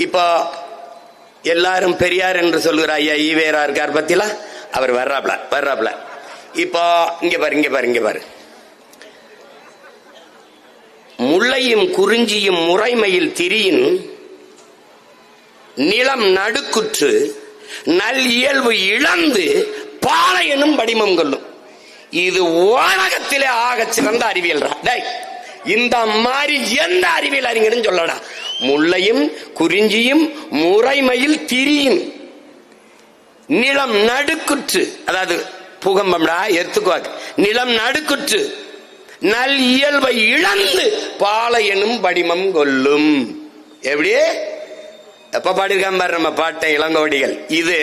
இப்போ எல்லாரும் பெரியார் என்று சொல்லுகிற ஐயா ஈவேரா இருக்கார் பத்தில, அவர் வர்றாப்ல. இப்போ இங்க பாரு முல்லையும் குறிஞ்சியும் முறைமையில் திரியின் நிலம் நடுக்குற்று நல் இயல்பு இழந்து பாளையனும் படிமம் கொள்ளும். இது உலகத்திலே ஆக சிறந்த அறிவியல். இந்த மாதிரி எந்த அறிவியல் அறிஞரும் சொல்லடா. முல்லையும் குறிஞ்சியும் முறைமையில் திரியின் நிலம் நடுக்குற்று, அதாவது பூகம்பம்டா எடுத்துக்குவாக்கு, நிலம் நடுக்குற்று நல் இயல்பை இழந்து பாளையனும் படிமம் கொள்ளும். எப்படி எப்ப பாடிருக்காம பாரு நம்ம பாட்டை இளங்கோடிகள். இது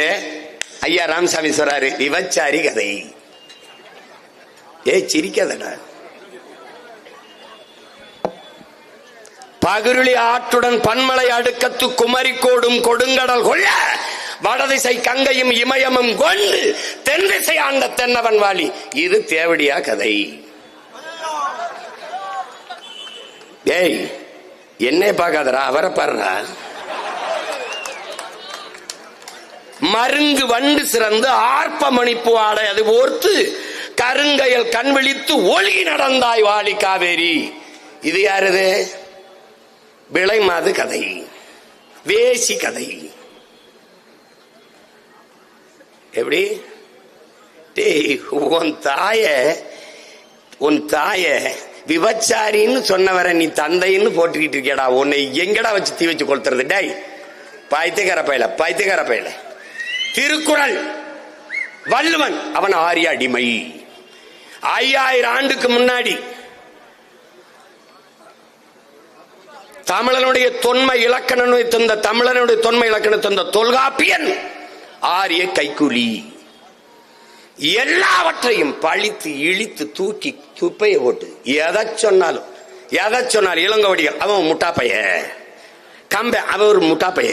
ஐயா ராமசாமி சொல்றாரு, விபச்சாரி கதை. சிரிக்காதடா. பகிருளி ஆற்றுடன் பன்மலை அடுக்கத்து குமரி கோடும் கொடுங்கடல் கொள்ள வடதிசை கங்கையும் இமயமும் கொண்டு தென் திசை ஆண்ட தென்னவன் வாழி. இது தேவடியா கதை. ஏய் என்னை பார்க்காதரா, அவரை பாருடா. மருங்கு வண்டு சிறந்து ஆர்ப்ப மணிப்பு ஆடை அது ஓர்த்து கருங்கையல் கண் விழித்து ஒழுகி நடந்தாய் வாழி காவேரி. இது யாருது? விளை மாது கதை, வேசி கதை. எப்படி உன் தாய விபச்சாரின்னு சொன்னவரை நீ தந்தைன்னு போட்டுக்கிட்டு இருக்கேடா. உன்னை எங்கடா வச்சு தீ வச்சு கொளுத்துறது? டேய் பைத்தியக்கார பையல. திருக்குறள் வள்ளுவன் அவன் ஆரிய அடிமை. 5000 ஆண்டுக்கு முன்னாடி தமிழனுடைய தொன்மை இலக்கணத்தை தந்த தொல்காப்பியன் ஆரிய கைக்கூலி. எல்லாவற்றையும் பழித்து இழித்து தூக்கி துப்பையை போட்டு எதை சொன்னாலும் இளங்கோவடிகள் அவன் முட்டாப்பைய, கம்ப அவன் ஒரு முட்டாப்பைய,